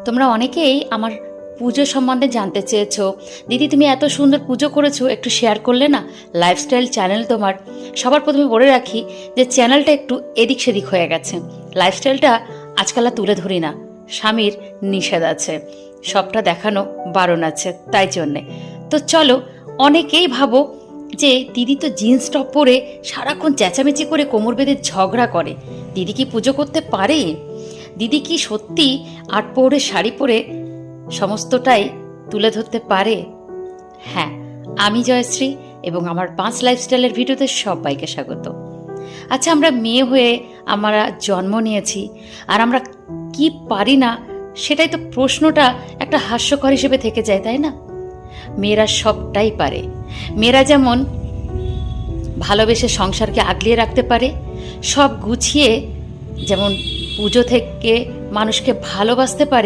তোমরা অনেকেই আমার পুজো সম্বন্ধে জানতে চেয়েছো। দিদি তুমি এত সুন্দর পুজো করেছো, একটু শেয়ার করলে না? লাইফস্টাইল চ্যানেল তোমার। সবার প্রথমে বলে রাখি যে চ্যানেলটা একটু এদিক সেদিক হয়ে গেছে। লাইফস্টাইলটা আজকাল আর তুলে ধরি না, স্বামীর নিষেধ আছে, সবটা দেখানো বারণ আছে, তাই জন্যে। তো চলো, অনেকেই ভাবো যে দিদি তো জিন্স টপ পরে সারাক্ষণ চেঁচামেচি করে কোমর বেঁধে ঝগড়া করে, দিদি কি পুজো করতে পারে? দিদি কি সত্যি আট পৌরে শাড়ি পরে সমস্তটাই তুলে ধরতে পারে? হ্যাঁ, আমি জয়শ্রী এবং আমার 5 লাইফস্টাইলের ভিডিওতে সবাইকে স্বাগত। আচ্ছা, আমরা মেয়ে হয়ে আমরা জন্ম নিয়েছি, আর আমরা কি পারি না সেটাই তো প্রশ্নটা একটা হাস্যকর হিসেবে থেকে যায়, তাই না? মেয়েরা সবটাই পারে। মেয়েরা যেমন ভালোবেসে সংসারকে আগলিয়ে রাখতে পারে, সব গুছিয়ে যেমন পুজো থেকে মানুষকে ভালোবাসতে পারে,